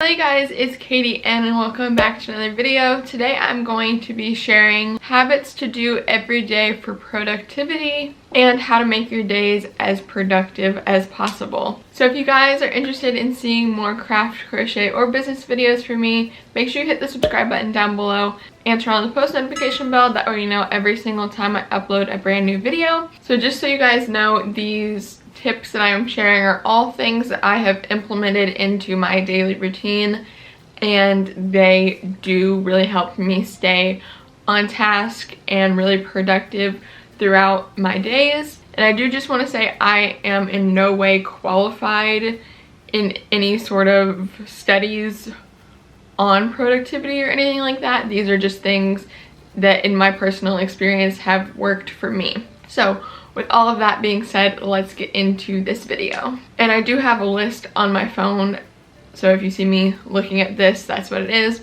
Hey guys, it's Katie and welcome back to another video. Today I'm going to be sharing habits to do every day for productivity and how to make your days as productive as possible. So if you guys are interested in seeing more craft, crochet, or business videos from me, make sure you hit the subscribe button down below and turn on the post notification bell. That way you know every single time I upload a brand new video. So just so you guys know, these tips that I am sharing are all things that I have implemented into my daily routine, and they do really help me stay on task and really productive throughout my days. And I do just want to say I am in no way qualified in any sort of studies on productivity or anything like that. These are just things that in my personal experience have worked for me. So with all of that being said, let's get into this video. And I do have a list on my phone, so if you see me looking at this, that's what it is.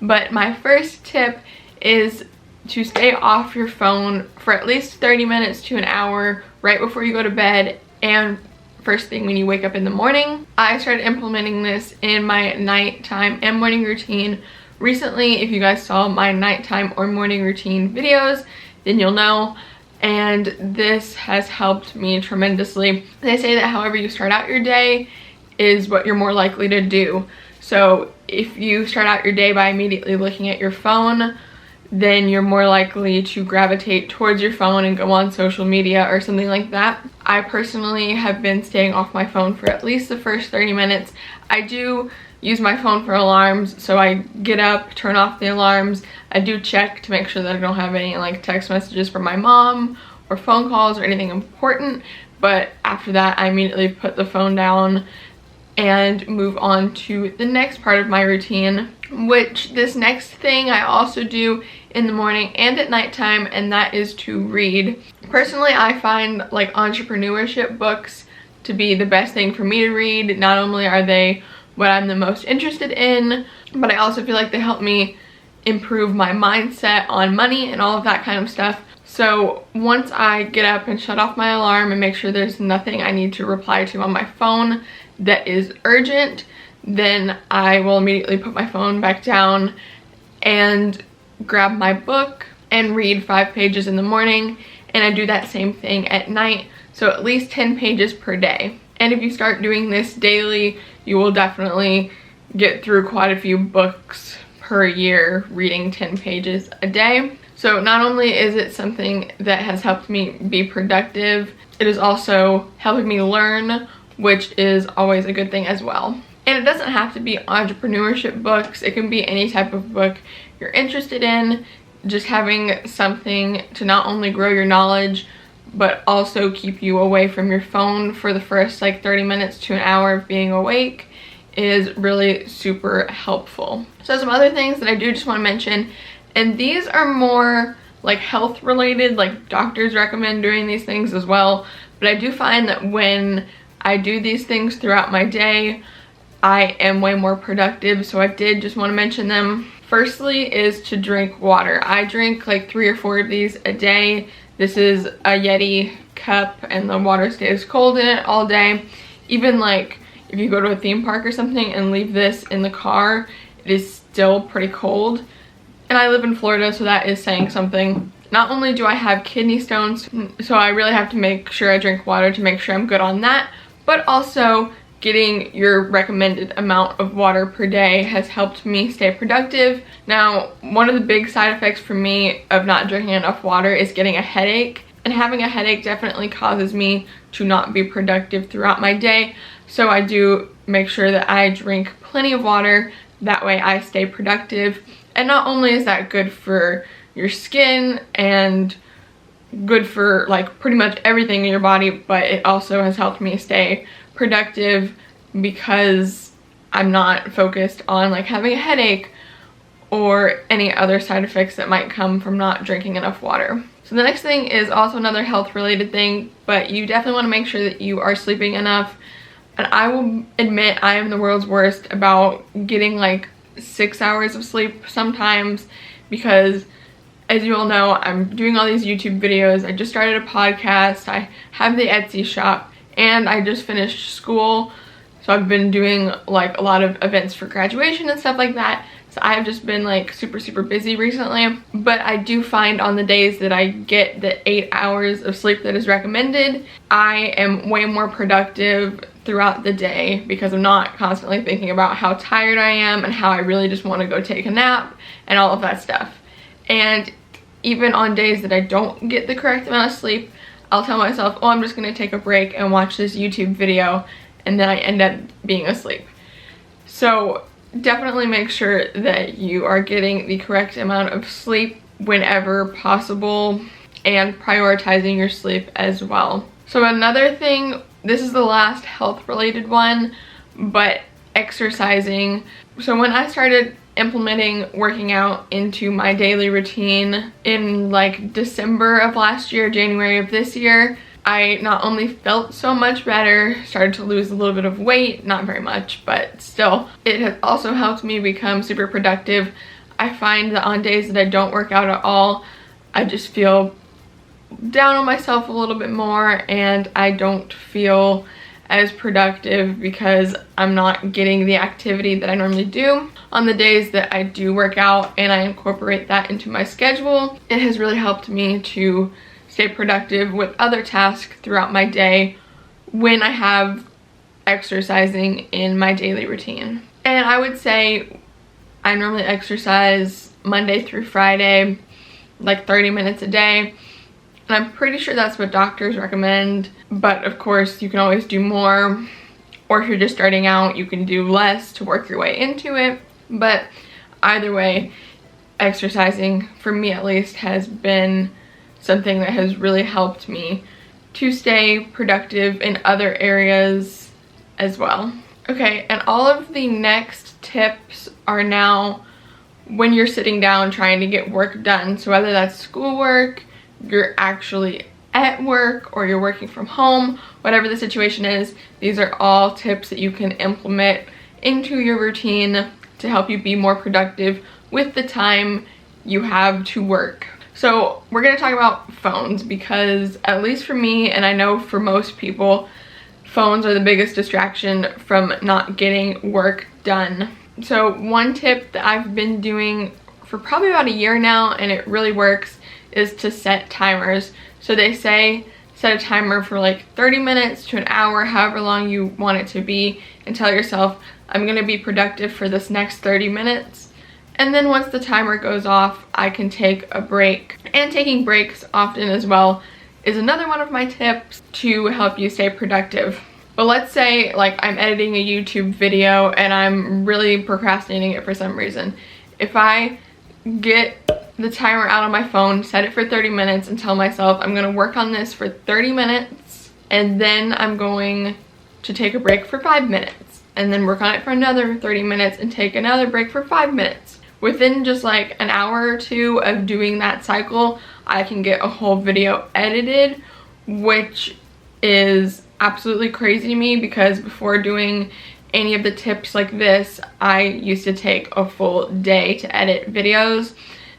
But my first tip is to stay off your phone for at least 30 minutes to an hour right before you go to bed and first thing when you wake up in the morning. I started implementing this in my nighttime and morning routine recently. If you guys saw my nighttime or morning routine videos, then you'll know. And this has helped me tremendously. They say that however you start out your day is what you're more likely to do. So if you start out your day by immediately looking at your phone, then you're more likely to gravitate towards your phone and go on social media or something like that. I personally have been staying off my phone for at least the first 30 minutes. I do use my phone for alarms, so I get up, turn off the alarms. I do check to make sure that I don't have any like text messages from my mom or phone calls or anything important, but after that I immediately put the phone down and move on to the next part of my routine, which this next thing I also do in the morning and at nighttime, and that is to read. Personally, I find like entrepreneurship books to be the best thing for me to read. Not only are they what I'm the most interested in, but I also feel like they help me improve my mindset on money and all of that kind of stuff. So once I get up and shut off my alarm and make sure there's nothing I need to reply to on my phone that is urgent, then I will immediately put my phone back down and grab my book and read 5 pages in the morning. And I do that same thing at night, so at least 10 pages per day. And if you start doing this daily, you will definitely get through quite a few books per year reading 10 pages a day. So not only is it something that has helped me be productive, it is also helping me learn, which is always a good thing as well. And it doesn't have to be entrepreneurship books. It can be any type of book you're interested in. Just having something to not only grow your knowledge, but also keep you away from your phone for the first like 30 minutes to an hour of being awake is really super helpful. So some other things that I do just want to mention, and these are more like health related, like doctors recommend doing these things as well, but I do find that when I do these things throughout my day, I am way more productive. So I did just want to mention them. Firstly is to drink water. I drink like 3 or 4 of these a day. This is a Yeti cup and the water stays cold in it all day. Even like if you go to a theme park or something and leave this in the car, it is still pretty cold. And I live in Florida, so that is saying something. Not only do I have kidney stones, so I really have to make sure I drink water to make sure I'm good on that, but also getting your recommended amount of water per day has helped me stay productive. Now, one of the big side effects for me of not drinking enough water is getting a headache. And having a headache definitely causes me to not be productive throughout my day. So I do make sure that I drink plenty of water. That way I stay productive. And not only is that good for your skin and good for like pretty much everything in your body, but it also has helped me stay productive because I'm not focused on like having a headache or any other side effects that might come from not drinking enough water. So the next thing is also another health related thing, but you definitely want to make sure that you are sleeping enough. And I will admit I am the world's worst about getting like 6 hours of sleep sometimes, because as you all know, I'm doing all these YouTube videos. I just started a podcast. I have the Etsy shop and I just finished school. So I've been doing like a lot of events for graduation and stuff like that. So I've just been like super busy recently. But I do find on the days that I get the 8 hours of sleep that is recommended, I am way more productive throughout the day because I'm not constantly thinking about how tired I am and how I really just want to go take a nap and all of that stuff. And even on days that I don't get the correct amount of sleep, I'll tell myself, oh, I'm just going to take a break and watch this YouTube video, and then I end up being asleep. So definitely make sure that you are getting the correct amount of sleep whenever possible, and prioritizing your sleep as well. So another thing, this is the last health related one, but exercising. So when I started implementing working out into my daily routine in like December of last year, January of this year, I not only felt so much better, started to lose a little bit of weight, not very much, but still, it has also helped me become super productive. I find that on days that I don't work out at all, I just feel down on myself a little bit more, and I don't feel as productive because I'm not getting the activity that I normally do. On the days that I do work out and I incorporate that into my schedule, it has really helped me to stay productive with other tasks throughout my day when I have exercising in my daily routine. And I would say I normally exercise Monday through Friday, like 30 minutes a day. And I'm pretty sure that's what doctors recommend, but of course you can always do more, or if you're just starting out, you can do less to work your way into it. But either way, exercising, for me at least, has been something that has really helped me to stay productive in other areas as well. Okay, and all of the next tips are now when you're sitting down trying to get work done. So whether that's schoolwork, you're actually at work, or you're working from home, whatever the situation is, these are all tips that you can implement into your routine to help you be more productive with the time you have to work. So we're going to talk about phones, because at least for me, and I know for most people, phones are the biggest distraction from not getting work done. So one tip that I've been doing for probably about a year now, and it really works, is to set timers. So they say set a timer for like 30 minutes to an hour, however long you want it to be, and tell yourself, I'm going to be productive for this next 30 minutes. And then once the timer goes off, I can take a break. And taking breaks often as well is another one of my tips to help you stay productive. But let's say like I'm editing a YouTube video and I'm really procrastinating it for some reason. If I get the timer out on my phone, set it for 30 minutes, and tell myself I'm going to work on this for 30 minutes, and then I'm going to take a break for 5 minutes, and then work on it for another 30 minutes and take another break for 5 minutes. Within just like an hour or two of doing that cycle, I can get a whole video edited, which is absolutely crazy to me, because before doing any of the tips like this, I used to take a full day to edit videos.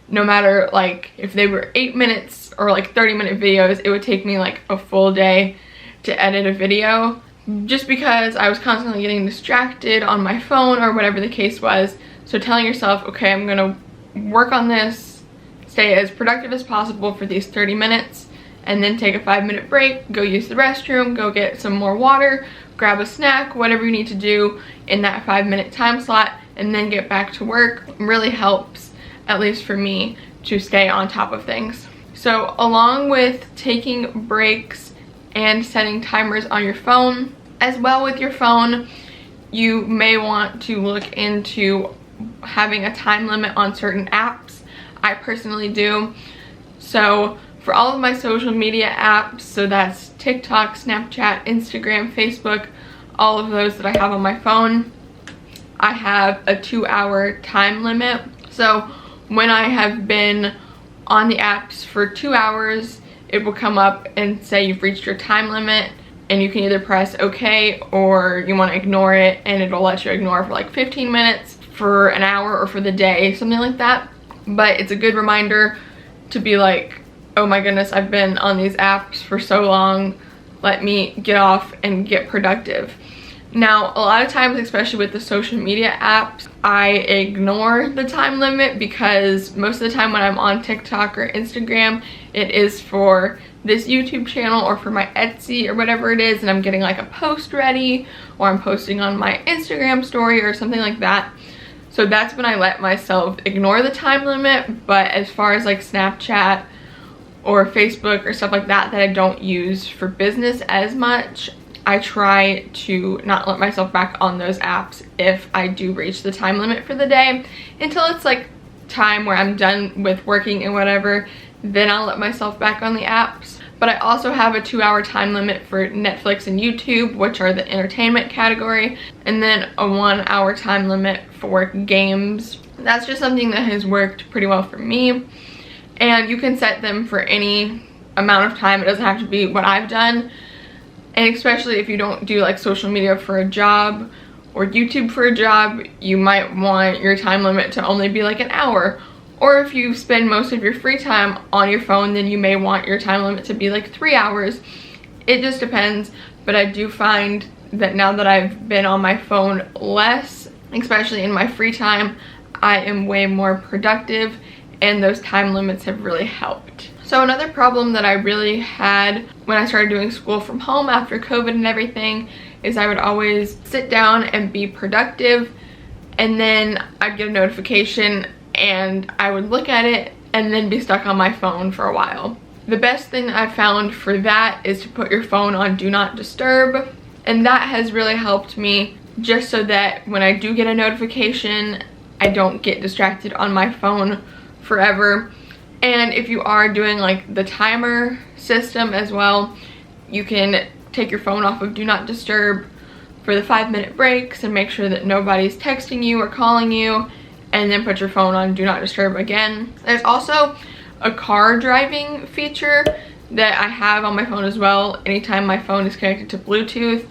No matter like if they were 8 minutes or like 30-minute videos, it would take me like a full day to edit a video, just because I was constantly getting distracted on my phone or whatever the case was. So telling yourself, okay, I'm gonna work on this, stay as productive as possible for these 30 minutes, and then take a 5-minute break, go use the restroom, go get some more water, grab a snack, whatever you need to do in that 5-minute time slot, and then get back to work, really helps, at least for me, to stay on top of things. So along with taking breaks and setting timers on your phone, as well with your phone, you may want to look into having a time limit on certain apps. I personally do. So for all of my social media apps, so that's TikTok, Snapchat, Instagram, Facebook, all of those that I have on my phone, I have a 2-hour time limit. So when I have been on the apps for 2 hours, it will come up and say you've reached your time limit, and you can either press OK or you want to ignore it, and it'll let you ignore for like 15 minutes, for an hour, or for the day, something like that. But it's a good reminder to be like, oh my goodness, I've been on these apps for so long, let me get off and get productive. Now, a lot of times, especially with the social media apps, I ignore the time limit because most of the time when I'm on TikTok or Instagram, it is for this YouTube channel or for my Etsy or whatever it is, and I'm getting like a post ready, or I'm posting on my Instagram story or something like that. So that's when I let myself ignore the time limit. But as far as like Snapchat or Facebook or stuff like that I don't use for business as much, I try to not let myself back on those apps if I do reach the time limit for the day, until it's like time where I'm done with working and whatever, then I'll let myself back on the apps. But I also have a 2-hour time limit for Netflix and YouTube, which are the entertainment category, and then a 1-hour time limit for games. That's just something that has worked pretty well for me, and you can set them for any amount of time. It doesn't have to be what I've done. And especially if you don't do like social media for a job or YouTube for a job, you might want your time limit to only be like an hour. Or if you spend most of your free time on your phone, then you may want your time limit to be like 3 hours. It just depends. But I do find that now that I've been on my phone less, especially in my free time, I am way more productive, and those time limits have really helped. So another problem that I really had when I started doing school from home after COVID and everything is I would always sit down and be productive, and then I'd get a notification and I would look at it and then be stuck on my phone for a while. The best thing that I found for that is to put your phone on Do Not Disturb, and that has really helped me, just so that when I do get a notification, I don't get distracted on my phone forever. And if you are doing like the timer system as well, you can take your phone off of Do Not Disturb for the 5-minute breaks and make sure that nobody's texting you or calling you, and then put your phone on Do Not Disturb again. There's also a car driving feature that I have on my phone as well. Anytime my phone is connected to Bluetooth,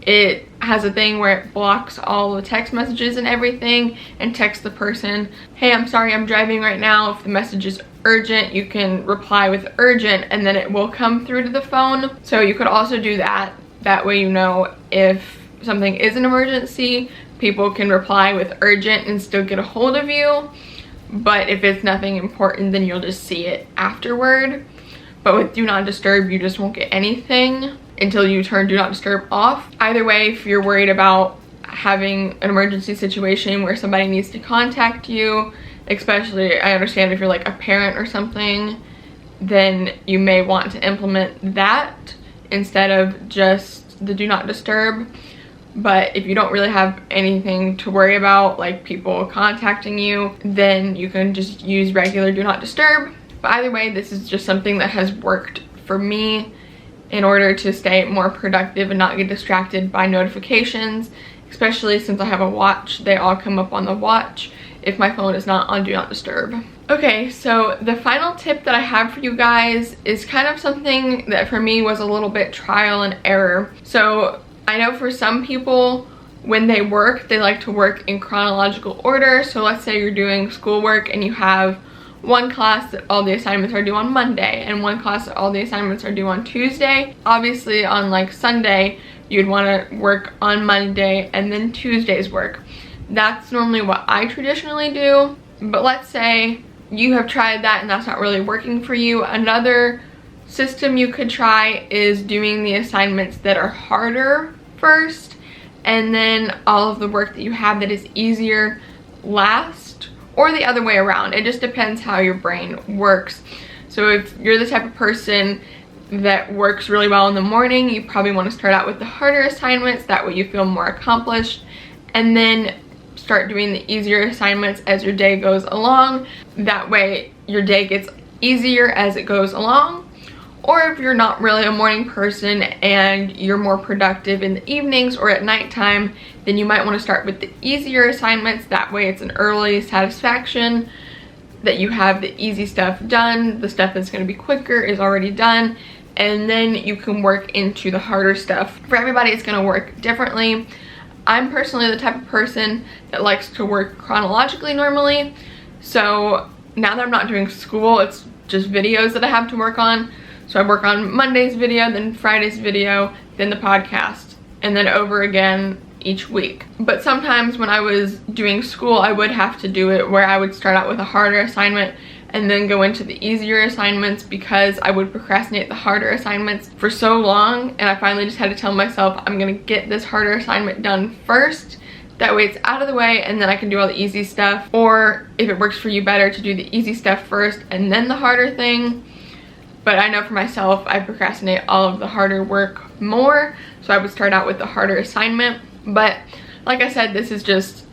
it has a thing where it blocks all the text messages and everything, and texts the person, hey, I'm sorry, I'm driving right now. If the message is urgent, you can reply with urgent, and then it will come through to the phone. So you could also do that. That way you know if something is an emergency, people can reply with urgent and still get a hold of you. But if it's nothing important, then you'll just see it afterward. But with Do Not Disturb, you just won't get anything until you turn Do Not Disturb off. Either way, if you're worried about having an emergency situation where somebody needs to contact you, especially I understand if you're like a parent or something, then you may want to implement that instead of just the Do Not Disturb. But if you don't really have anything to worry about, like people contacting you, then you can just use regular Do Not Disturb. But either way, this is just something that has worked for me in order to stay more productive and not get distracted by notifications, especially since I have a watch. They all come up on the watch if my phone is not on Do Not Disturb. Okay, so the final tip that I have for you guys is kind of something that for me was a little bit trial and error. So I know for some people, when they work, they like to work in chronological order. So let's say you're doing schoolwork and you have one class that all the assignments are due on Monday and one class that all the assignments are due on Tuesday. Obviously on like Sunday, you'd want to work on Monday and then Tuesday's work. That's normally what I traditionally do. But let's say you have tried that and that's not really working for you. Another system you could try is doing the assignments that are harder first, and then all of the work that you have that is easier last, or the other way around. It just depends how your brain works. So if you're the type of person that works really well in the morning, you probably want to start out with the harder assignments. That way you feel more accomplished, and then start doing the easier assignments as your day goes along. That way your day gets easier as it goes along. Or if you're not really a morning person and you're more productive in the evenings or at nighttime, then you might want to start with the easier assignments. That way it's an early satisfaction that you have the easy stuff done. The stuff that's going to be quicker is already done, and then you can work into the harder stuff. For everybody, it's going to work differently. I'm personally the type of person that likes to work chronologically normally. So now that I'm not doing school, it's just videos that I have to work on. So I work on Monday's video, then Friday's video, then the podcast, and then over again each week. But sometimes when I was doing school, I would have to do it where I would start out with a harder assignment and then go into the easier assignments, because I would procrastinate the harder assignments for so long, and I finally just had to tell myself I'm gonna get this harder assignment done first. That way it's out of the way and then I can do all the easy stuff. Or if it works for you better, to do the easy stuff first and then the harder thing. But I know for myself, I procrastinate all of the harder work more, so I would start out with the harder assignment. But like I said, this is just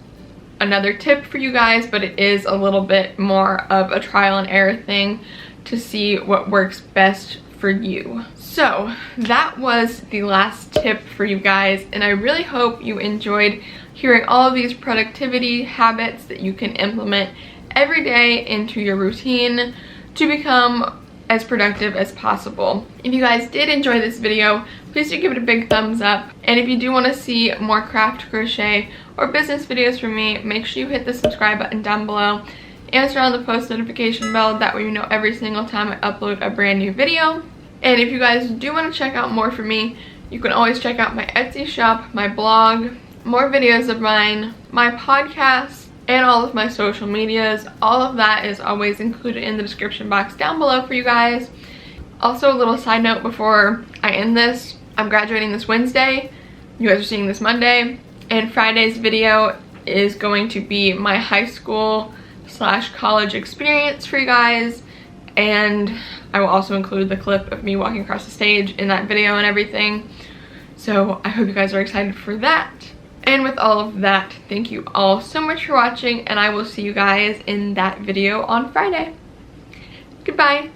another tip for you guys, but it is a little bit more of a trial and error thing to see what works best for you. So that was the last tip for you guys, and I really hope you enjoyed hearing all of these productivity habits that you can implement every day into your routine to become as productive as possible. If you guys did enjoy this video, please do give it a big thumbs up. And if you do want to see more craft, crochet, or business videos from me, make sure you hit the subscribe button down below and turn on the post notification bell. That way you know every single time I upload a brand new video. And if you guys do want to check out more from me, you can always check out my Etsy shop, my blog, more videos of mine, my podcast, and all of my social medias. All of that is always included in the description box down below for you guys. Also, a little side note before I end this, I'm graduating this Wednesday. You guys are seeing this Monday, and Friday's video is going to be my high school / college experience for you guys, and I will also include the clip of me walking across the stage in that video and everything. So I hope you guys are excited for that. And with all of that, thank you all so much for watching, and I will see you guys in that video on Friday. Goodbye.